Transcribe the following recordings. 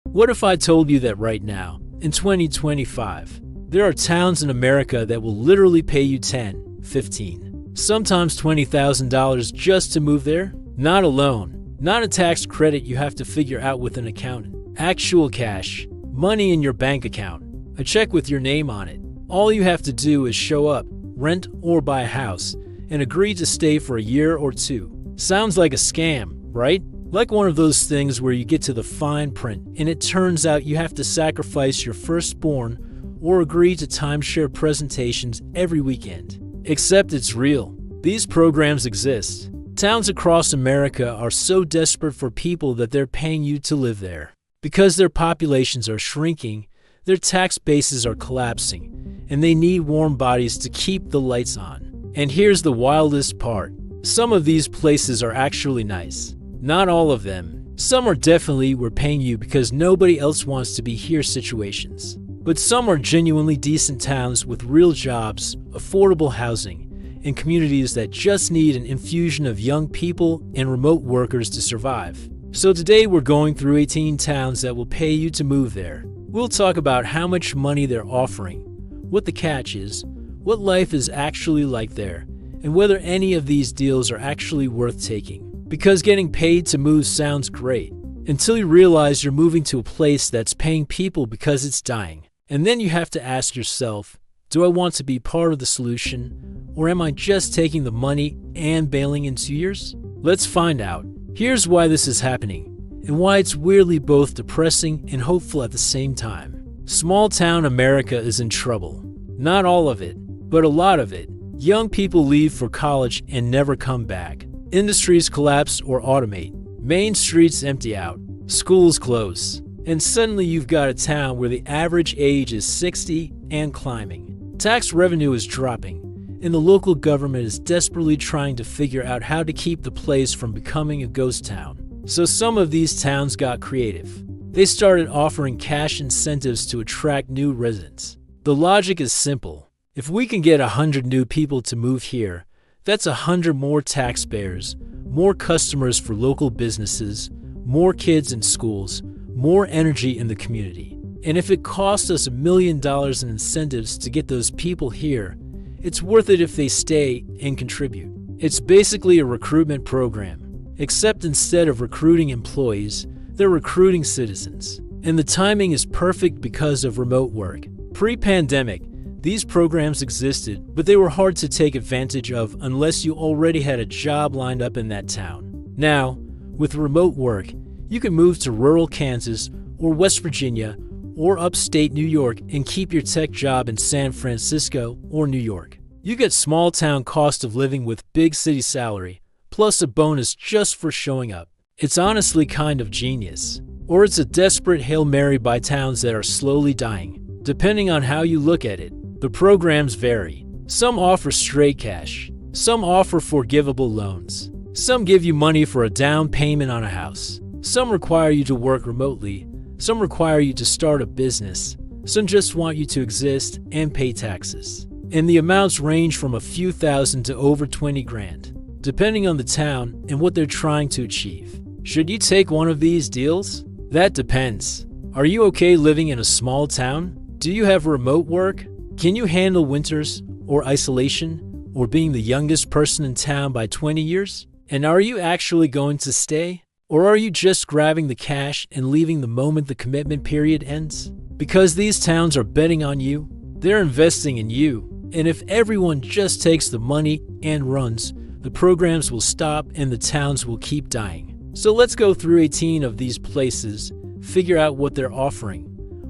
What if I told you that right now, in 2025, there are towns in America that will literally pay you $10, $15, sometimes $20,000 just to move there? Not a loan, not a tax credit you have to figure out with an accountant. Actual cash, money in your bank account, a check with your name on it. All you have to do is show up, rent or buy a house, and agree to stay for a year or two. Sounds like a scam, right? Like one of those things where you get to the fine print and it turns out you have to sacrifice your firstborn or agree to timeshare presentations every weekend. Except it's real. These programs exist. Towns across America are so desperate for people that they're paying you to live there. Because their populations are shrinking, their tax bases are collapsing, and they need warm bodies to keep the lights on. And here's the wildest part. Some of these places are actually nice. Not all of them. Some are definitely "we're paying you because nobody else wants to be here" situations. But some are genuinely decent towns with real jobs, affordable housing, and communities that just need an infusion of young people and remote workers to survive. So today we're going through 18 towns that will pay you to move there. We'll talk about how much money they're offering, what the catch is, what life is actually like there, and whether any of these deals are actually worth taking. Because getting paid to move sounds great, until you realize you're moving to a place that's paying people because it's dying. And then you have to ask yourself, do I want to be part of the solution, or am I just taking the money and bailing in 2 years? Let's find out. Here's why this is happening, and why it's weirdly both depressing and hopeful at the same time. Small town America is in trouble. Not all of it, but a lot of it. Young people leave for college and never come back. Industries collapse or automate. Main streets empty out. Schools close. And suddenly you've got a town where the average age is 60 and climbing. Tax revenue is dropping, and the local government is desperately trying to figure out how to keep the place from becoming a ghost town. So some of these towns got creative. They started offering cash incentives to attract new residents. The logic is simple. If we can get 100 new people to move here, that's 100 more taxpayers, more customers for local businesses, more kids in schools, more energy in the community. And if it costs us $1 million in incentives to get those people here, it's worth it if they stay and contribute. It's basically a recruitment program, except instead of recruiting employees, they're recruiting citizens. And the timing is perfect because of remote work. Pre-pandemic, these programs existed, but they were hard to take advantage of unless you already had a job lined up in that town. Now, with remote work, you can move to rural Kansas or West Virginia or upstate New York and keep your tech job in San Francisco or New York. You get small town cost of living with big city salary, plus a bonus just for showing up. It's honestly kind of genius. Or it's a desperate Hail Mary by towns that are slowly dying. Depending on how you look at it, the programs vary. Some offer straight cash. Some offer forgivable loans. Some give you money for a down payment on a house. Some require you to work remotely. Some require you to start a business. Some just want you to exist and pay taxes. And the amounts range from a few thousand to over 20 grand, depending on the town and what they're trying to achieve. Should you take one of these deals? That depends. Are you okay living in a small town? Do you have remote work? Can you handle winters or isolation or being the youngest person in town by 20 years? And are you actually going to stay? Or are you just grabbing the cash and leaving the moment the commitment period ends? Because these towns are betting on you, they're investing in you. And if everyone just takes the money and runs, the programs will stop and the towns will keep dying. So let's go through 18 of these places, figure out what they're offering,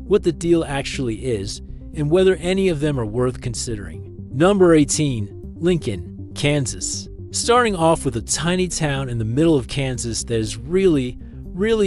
what the deal actually is, and whether any of them are worth considering. Number 18, Lincoln, Kansas. Starting off with a tiny town in the middle of Kansas that is really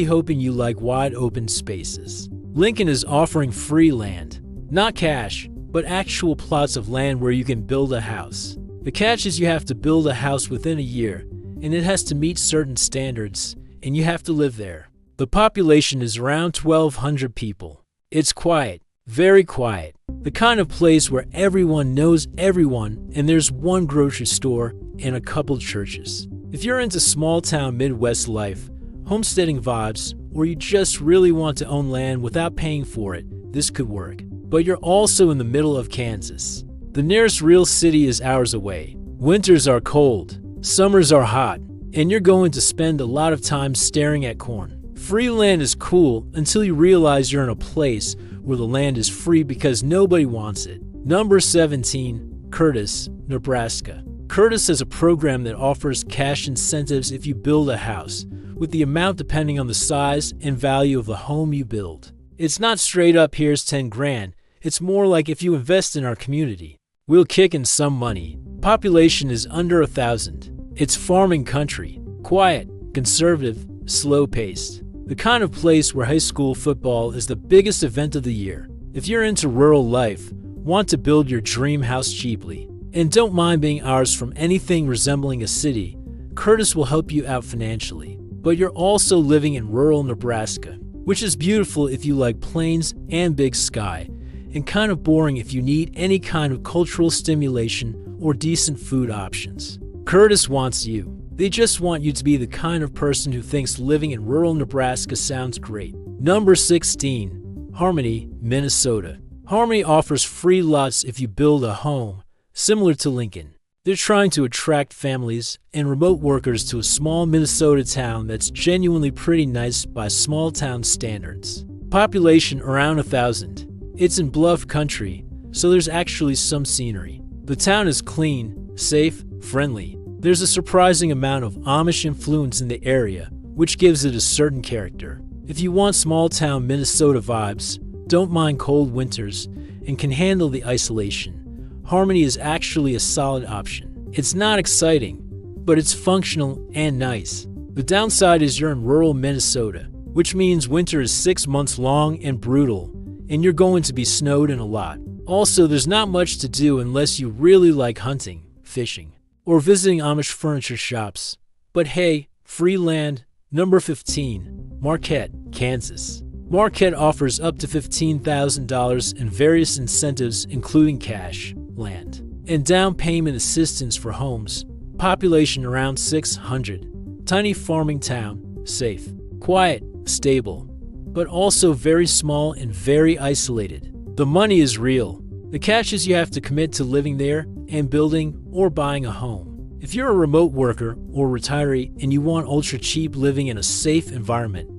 hoping you like wide open spaces. Lincoln is offering free land, not cash, but actual plots of land where you can build a house. The catch is you have to build a house within a year, and it has to meet certain standards, and you have to live there. The population is around 1,200 people. It's quiet. Very quiet. The kind of place where everyone knows everyone and there's one grocery store and a couple churches. If you're into small town Midwest life, homesteading vibes, or you just really want to own land without paying for it, this could work. But you're also in the middle of Kansas. The nearest real city is hours away. Winters are cold, summers are hot, and you're going to spend a lot of time staring at corn. Free land is cool until you realize you're in a place where the land is free because nobody wants it. Number 17, Curtis, Nebraska. Curtis has a program that offers cash incentives if you build a house, with the amount depending on the size and value of the home you build. It's not straight up here's 10 grand, it's more like if you invest in our community, we'll kick in some money. Population is under 1,000. It's farming country, quiet, conservative, slow-paced. The kind of place where high school football is the biggest event of the year. If you're into rural life, want to build your dream house cheaply, and don't mind being hours from anything resembling a city, Curtis will help you out financially. But you're also living in rural Nebraska, which is beautiful if you like plains and big sky, and kind of boring if you need any kind of cultural stimulation or decent food options. Curtis wants you. They just want you to be the kind of person who thinks living in rural Nebraska sounds great. Number 16, Harmony, Minnesota. Harmony offers free lots if you build a home, similar to Lincoln. They're trying to attract families and remote workers to a small Minnesota town that's genuinely pretty nice by small town standards. Population around 1,000. It's in bluff country, so there's actually some scenery. The town is clean, safe, friendly. There's a surprising amount of Amish influence in the area, which gives it a certain character. If you want small-town Minnesota vibes, don't mind cold winters, and can handle the isolation, Harmony is actually a solid option. It's not exciting, but it's functional and nice. The downside is you're in rural Minnesota, which means winter is 6 months long and brutal, and you're going to be snowed in a lot. Also, there's not much to do unless you really like hunting, fishing, or visiting Amish furniture shops. But hey, free land. Number 15, Marquette, Kansas. Marquette offers up to $15,000 in various incentives including cash, land, and down payment assistance for homes. Population around 600. Tiny farming town, safe, quiet, stable, but also very small and very isolated. The money is real. The catch is you have to commit to living there and building or buying a home. If you're a remote worker or retiree and you want ultra-cheap living in a safe environment,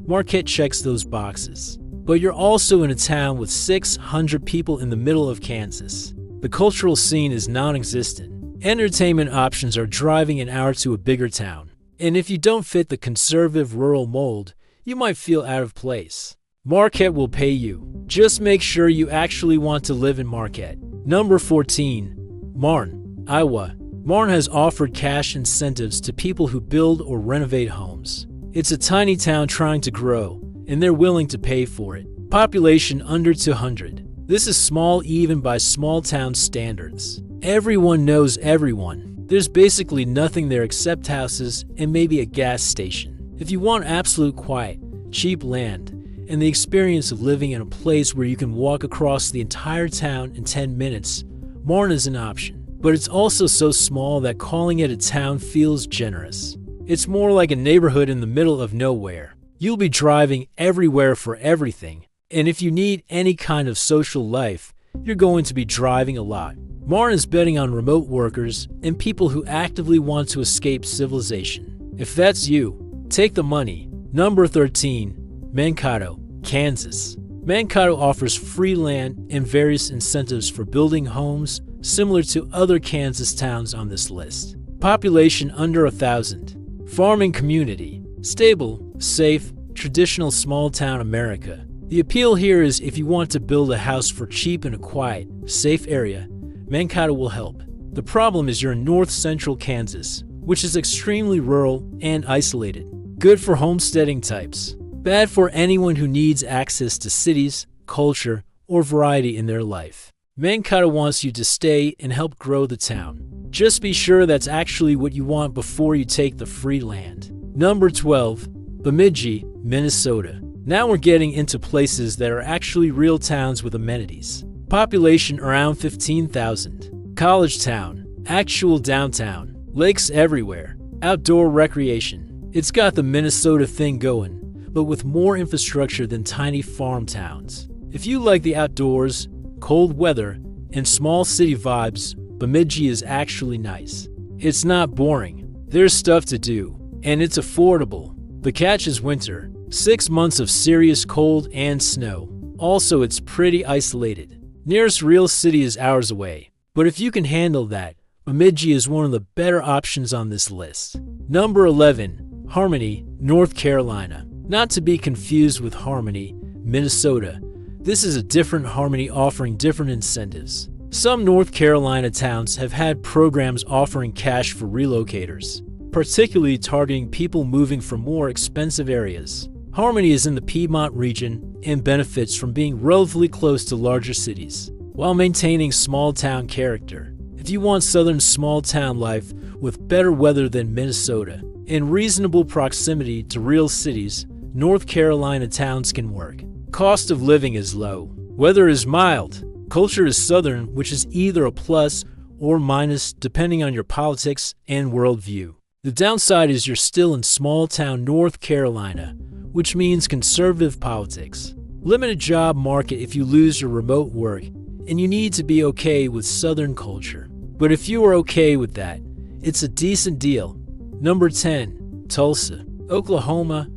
Marquette checks those boxes. But you're also in a town with 600 people in the middle of Kansas. The cultural scene is non-existent. Entertainment options are driving an hour to a bigger town. And if you don't fit the conservative rural mold, you might feel out of place. Marquette will pay you. Just make sure you actually want to live in Marquette. Number 14, Marne, Iowa. Marne has offered cash incentives to people who build or renovate homes. It's a tiny town trying to grow, and they're willing to pay for it. Population under 200. This is small even by small town standards. Everyone knows everyone. There's basically nothing there except houses and maybe a gas station. If you want absolute quiet, cheap land, and the experience of living in a place where you can walk across the entire town in 10 minutes, Marne is an option. But it's also so small that calling it a town feels generous. It's more like a neighborhood in the middle of nowhere. You'll be driving everywhere for everything, and if you need any kind of social life, you're going to be driving a lot. Marne is betting on remote workers and people who actively want to escape civilization. If that's you, take the money. Number 13, Mankato, Kansas. Mankato offers free land and various incentives for building homes similar to other Kansas towns on this list. Population under 1,000. Farming community. Stable, safe, traditional small-town America. The appeal here is if you want to build a house for cheap in a quiet, safe area, Mankato will help. The problem is you're in north-central Kansas, which is extremely rural and isolated. Good for homesteading types. Bad for anyone who needs access to cities, culture, or variety in their life. Mankato wants you to stay and help grow the town. Just be sure that's actually what you want before you take the free land. Number 12, Bemidji, Minnesota. Now we're getting into places that are actually real towns with amenities. Population around 15,000. College town, actual downtown, lakes everywhere, outdoor recreation. It's got the Minnesota thing going, but with more infrastructure than tiny farm towns. If you like the outdoors, cold weather, and small city vibes, Bemidji is actually nice. It's not boring. There's stuff to do, and it's affordable. The catch is winter, 6 months of serious cold and snow. Also, it's pretty isolated. Nearest real city is hours away, but if you can handle that, Bemidji is one of the better options on this list. Number 11. Harmony, North Carolina. Not to be confused with Harmony, Minnesota. This is a different Harmony offering different incentives. Some North Carolina towns have had programs offering cash for relocators, particularly targeting people moving from more expensive areas. Harmony is in the Piedmont region and benefits from being relatively close to larger cities, while maintaining small-town character. If you want southern small-town life with better weather than Minnesota and reasonable proximity to real cities, North Carolina towns can work. Cost of living is low. Weather is mild. Culture is southern, which is either a plus or minus depending on your politics and worldview. The downside is you're still in small-town North Carolina, which means conservative politics. Limited job market if you lose your remote work, and you need to be okay with southern culture. But if you are okay with that, it's a decent deal. Number 10. Tulsa, Oklahoma.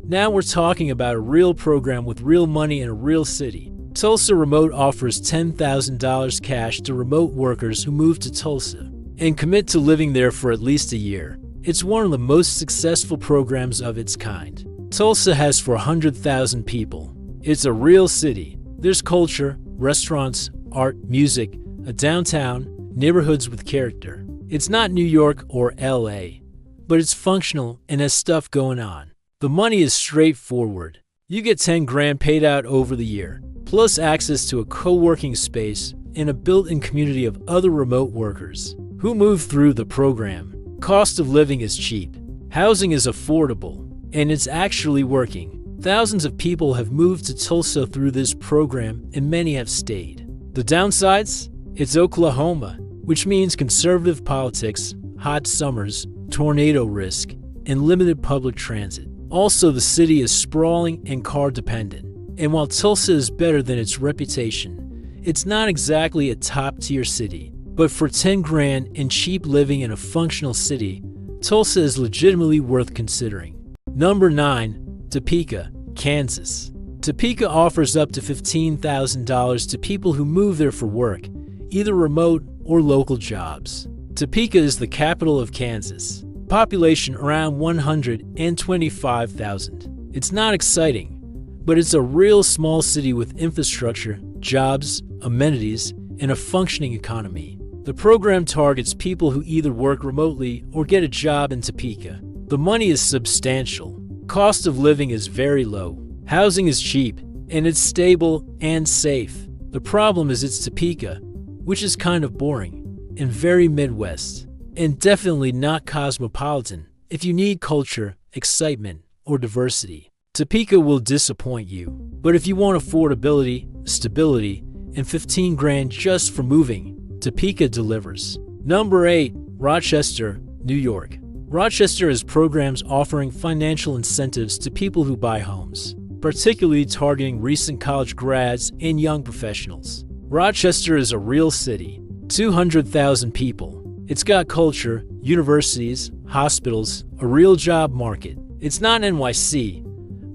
Now we're talking about a real program with real money in a real city. Tulsa Remote offers $10,000 cash to remote workers who move to Tulsa and commit to living there for at least a year. It's one of the most successful programs of its kind. Tulsa has 400,000 people. It's a real city. There's culture, restaurants, art, music, a downtown, neighborhoods with character. It's not New York or LA, but it's functional and has stuff going on. The money is straightforward. You get 10 grand paid out over the year, plus access to a co-working space and a built-in community of other remote workers who move through the program. Cost of living is cheap. Housing is affordable, and it's actually working. Thousands of people have moved to Tulsa through this program, and many have stayed. The downsides? It's Oklahoma, which means conservative politics, hot summers, tornado risk, and limited public transit. Also, the city is sprawling and car-dependent. And while Tulsa is better than its reputation, it's not exactly a top-tier city. But for 10 grand and cheap living in a functional city, Tulsa is legitimately worth considering. Number 9. Topeka, Kansas. Topeka offers up to $15,000 to people who move there for work, either remote or local jobs. Topeka is the capital of Kansas. Population around 125,000. It's not exciting, but it's a real small city with infrastructure, jobs, amenities, and a functioning economy. The program targets people who either work remotely or get a job in Topeka. The money is substantial. Cost of living is very low. Housing is cheap, and it's stable and safe. The problem is it's Topeka, which is kind of boring, and very Midwest, and definitely not cosmopolitan if you need culture, excitement, or diversity. Topeka will disappoint you, but if you want affordability, stability, and 15 grand just for moving, Topeka delivers. Number 8. Rochester, New York. Rochester has programs offering financial incentives to people who buy homes, particularly targeting recent college grads and young professionals. Rochester is a real city, 200,000 people. It's got culture, universities, hospitals, a real job market. It's not NYC,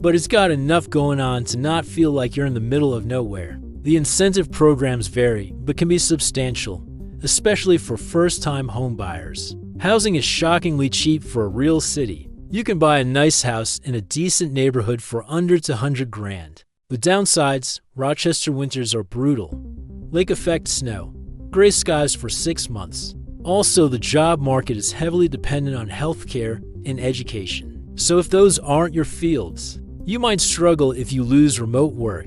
but it's got enough going on to not feel like you're in the middle of nowhere. The incentive programs vary, but can be substantial, especially for first-time homebuyers. Housing is shockingly cheap for a real city. You can buy a nice house in a decent neighborhood for under 100 grand. The downsides: Rochester winters are brutal. Lake effect snow. Gray skies for 6 months. Also, the job market is heavily dependent on healthcare and education. So if those aren't your fields, you might struggle if you lose remote work.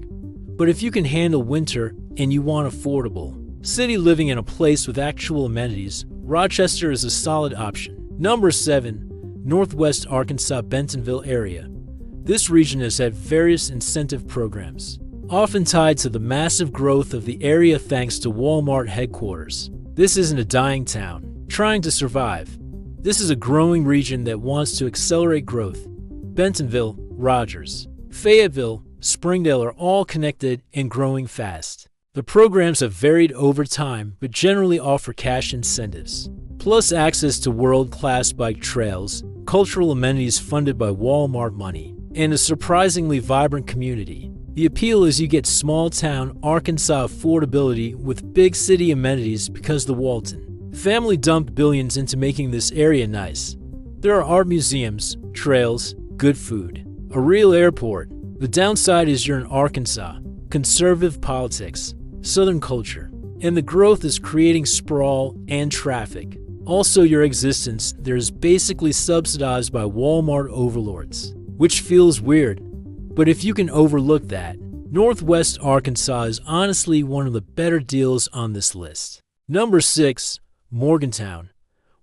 But if you can handle winter and you want affordable city living in a place with actual amenities, Rochester is a solid option. Number 7. Northwest Arkansas Bentonville area. This region has had various incentive programs, often tied to the massive growth of the area thanks to Walmart headquarters. This isn't a dying town trying to survive. This is a growing region that wants to accelerate growth. Bentonville, Rogers, Fayetteville, Springdale are all connected and growing fast. The programs have varied over time but generally offer cash incentives, plus access to world-class bike trails, cultural amenities funded by Walmart money, and a surprisingly vibrant community. The appeal is you get small-town Arkansas affordability with big city amenities because the Walton family dumped billions into making this area nice. There are art museums, trails, good food, a real airport. The downside is you're in Arkansas, conservative politics, Southern culture, and the growth is creating sprawl and traffic. Also, your existence there is basically subsidized by Walmart overlords, which feels weird. But if you can overlook that, Northwest Arkansas is honestly one of the better deals on this list. Number 6, Morgantown,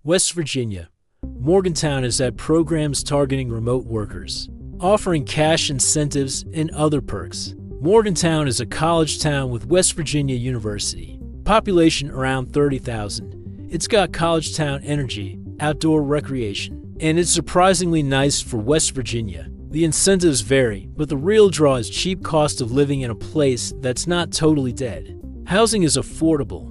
West Virginia. Morgantown has had programs targeting remote workers, offering cash incentives and other perks. Morgantown is a college town with West Virginia University, population around 30,000. It's got college town energy, outdoor recreation, and it's surprisingly nice for West Virginia. The incentives vary, but the real draw is cheap cost of living in a place that's not totally dead. Housing is affordable.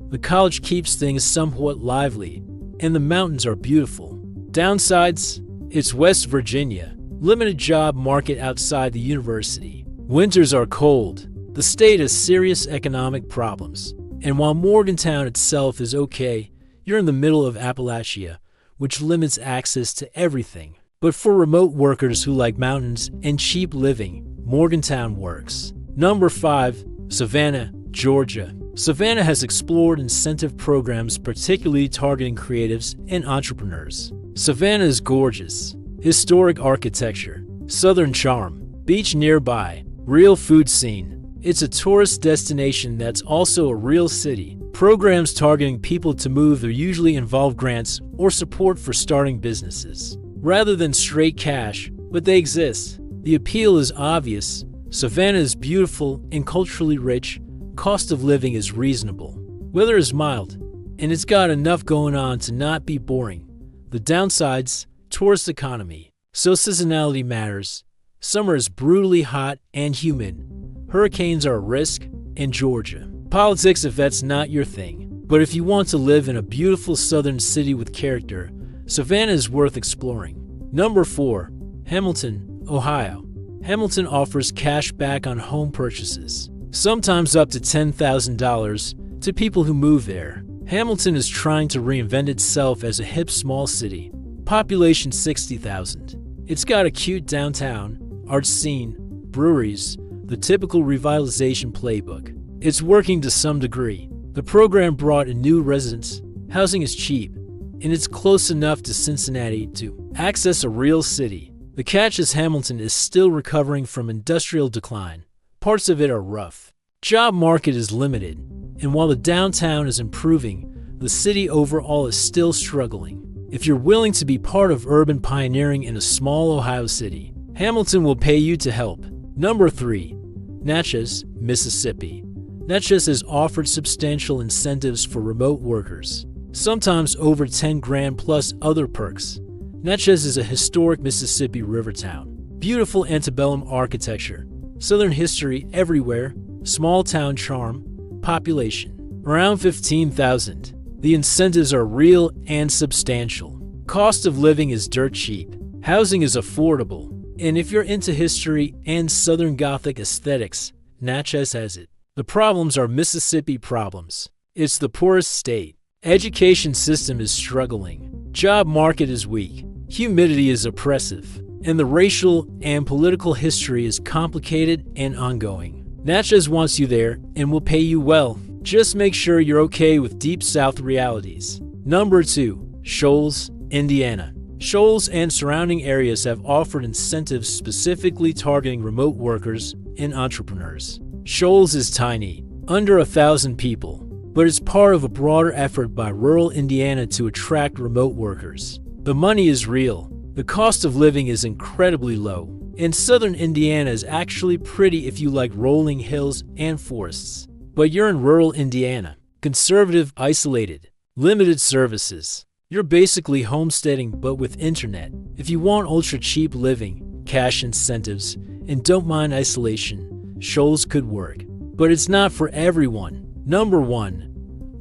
The college keeps things somewhat lively, and the mountains are beautiful. Downsides? It's West Virginia. Limited job market outside the university. Winters are cold. The state has serious economic problems. And while Morgantown itself is okay, you're in the middle of Appalachia, which limits access to everything. But for remote workers who like mountains and cheap living, Morgantown works. Number 5, Savannah, Georgia. Savannah has explored incentive programs particularly targeting creatives and entrepreneurs. Savannah is gorgeous. Historic architecture, southern charm, beach nearby, real food scene. It's a tourist destination that's also a real city. Programs targeting people to move there usually involve grants or support for starting businesses, rather than straight cash, but they exist. The appeal is obvious. Savannah is beautiful and culturally rich. Cost of living is reasonable. Weather is mild, and it's got enough going on to not be boring. The downsides, tourist economy. So seasonality matters. Summer is brutally hot and humid. Hurricanes are a risk, and Georgia. Politics if that's not your thing. But if you want to live in a beautiful southern city with character, Savannah is worth exploring. Number 4, Hamilton, Ohio. Hamilton offers cash back on home purchases, sometimes up to $10,000 to people who move there. Hamilton is trying to reinvent itself as a hip small city. Population 60,000. It's got a cute downtown, art scene, breweries, the typical revitalization playbook. It's working to some degree. The program brought in new residents, housing is cheap, and it's close enough to Cincinnati to access a real city. The catch is Hamilton is still recovering from industrial decline. Parts of it are rough. Job market is limited, and while the downtown is improving, the city overall is still struggling. If you're willing to be part of urban pioneering in a small Ohio city, Hamilton will pay you to help. Number 3, Natchez, Mississippi. Natchez has offered substantial incentives for remote workers, sometimes over 10 grand plus other perks. Natchez is a historic Mississippi river town. Beautiful antebellum architecture, southern history everywhere, small town charm, population around 15,000. The incentives are real and substantial. Cost of living is dirt cheap. Housing is affordable. And if you're into history and Southern Gothic aesthetics, Natchez has it. The problems are Mississippi problems. It's the poorest state. Education system is struggling. Job market is weak. Humidity is oppressive. And the racial and political history is complicated and ongoing. Natchez wants you there and will pay you well. Just make sure you're okay with Deep South realities. Number 2, Shoals, Indiana. Shoals and surrounding areas have offered incentives specifically targeting remote workers and entrepreneurs. Shoals is tiny, under 1,000 people, but it's part of a broader effort by rural Indiana to attract remote workers. The money is real. The cost of living is incredibly low. And southern Indiana is actually pretty if you like rolling hills and forests. But you're in rural Indiana, conservative, isolated, limited services. You're basically homesteading but with internet. If you want ultra cheap living, cash incentives and don't mind isolation, Shoals could work. But it's not for everyone. Number 1.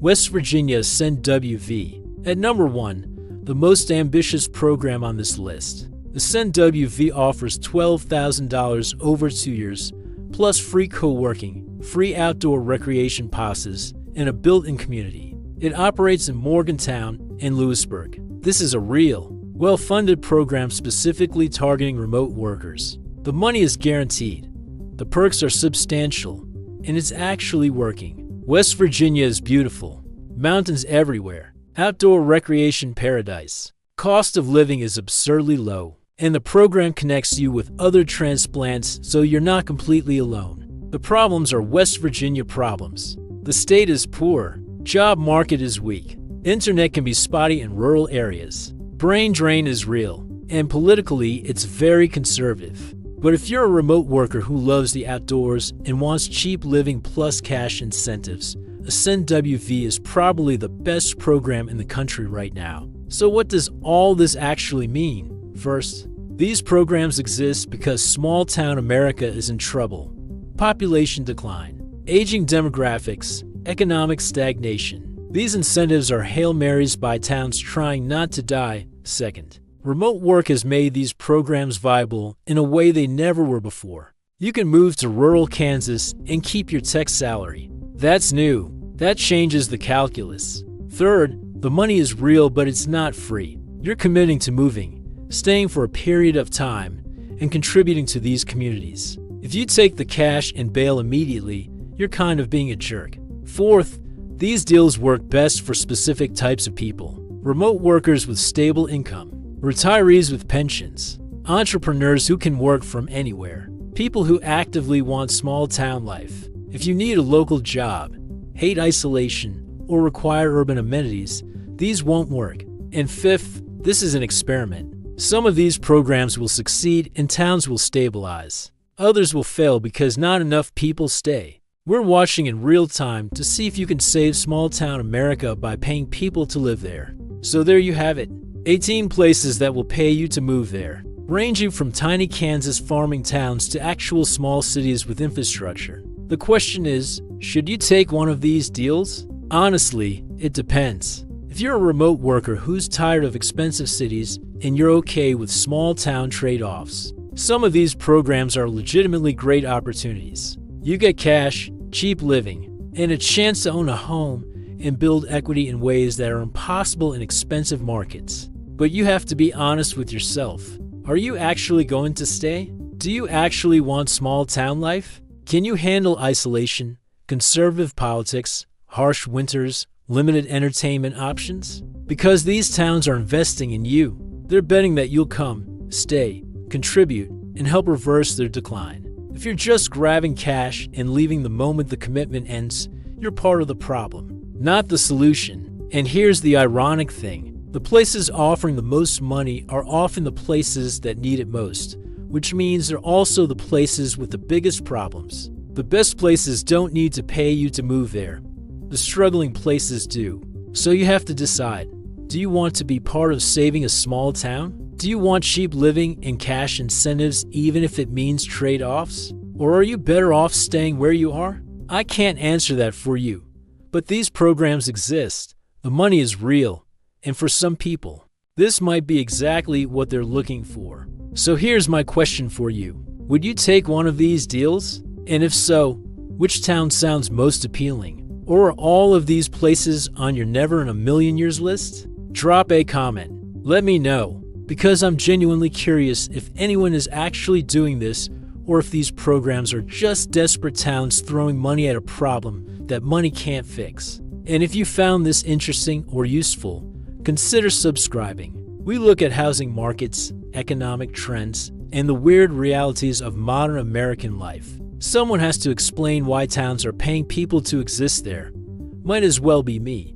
West Virginia Ascend WV. At number 1, the most ambitious program on this list. Ascend WV offers $12,000 over 2 years, plus free co-working, free outdoor recreation passes, and a built-in community. It operates in Morgantown and Lewisburg. This is a real, well-funded program specifically targeting remote workers. The money is guaranteed, the perks are substantial, and it's actually working. West Virginia is beautiful. Mountains everywhere. Outdoor recreation paradise. Cost of living is absurdly low, and the program connects you with other transplants so you're not completely alone. The problems are West Virginia problems. The state is poor. Job market is weak. Internet can be spotty in rural areas. Brain drain is real, and politically it's very conservative. But if you're a remote worker who loves the outdoors and wants cheap living plus cash incentives, Ascend WV is probably the best program in the country right now. So what does all this actually mean? First, these programs exist because small-town America is in trouble. Population decline, aging demographics, economic stagnation. These incentives are Hail Marys by towns trying not to die. Second, remote work has made these programs viable in a way they never were before. You can move to rural Kansas and keep your tech salary. That's new. That changes the calculus. Third, the money is real, but it's not free. You're committing to moving, staying for a period of time, and contributing to these communities. If you take the cash and bail immediately, you're kind of being a jerk. Fourth, these deals work best for specific types of people. Remote workers with stable income, retirees with pensions, entrepreneurs who can work from anywhere, people who actively want small-town life. If you need a local job, hate isolation, or require urban amenities, these won't work. And fifth, this is an experiment. Some of these programs will succeed and towns will stabilize. Others will fail because not enough people stay. We're watching in real time to see if you can save small-town America by paying people to live there. So there you have it. 18 places that will pay you to move there, ranging from tiny Kansas farming towns to actual small cities with infrastructure. The question is, should you take one of these deals? Honestly, it depends. If you're a remote worker who's tired of expensive cities and you're okay with small-town trade-offs, some of these programs are legitimately great opportunities. You get cash, cheap living, and a chance to own a home and build equity in ways that are impossible in expensive markets. But you have to be honest with yourself. Are you actually going to stay? Do you actually want small-town life? Can you handle isolation, conservative politics, harsh winters, limited entertainment options? Because these towns are investing in you. They're betting that you'll come, stay, contribute, and help reverse their decline. If you're just grabbing cash and leaving the moment the commitment ends, you're part of the problem, not the solution. And here's the ironic thing. The places offering the most money are often the places that need it most, which means they're also the places with the biggest problems. The best places don't need to pay you to move there. The struggling places do. So you have to decide. Do you want to be part of saving a small town? Do you want cheap living and cash incentives even if it means trade-offs? Or are you better off staying where you are? I can't answer that for you. But these programs exist. The money is real. And for some people, this might be exactly what they're looking for. So here's my question for you. Would you take one of these deals? And if so, which town sounds most appealing? Or are all of these places on your never in a million years list? Drop a comment. Let me know, because I'm genuinely curious if anyone is actually doing this or if these programs are just desperate towns throwing money at a problem that money can't fix. And if you found this interesting or useful, consider subscribing. We look at housing markets, economic trends, and the weird realities of modern American life. Someone has to explain why towns are paying people to exist there. Might as well be me.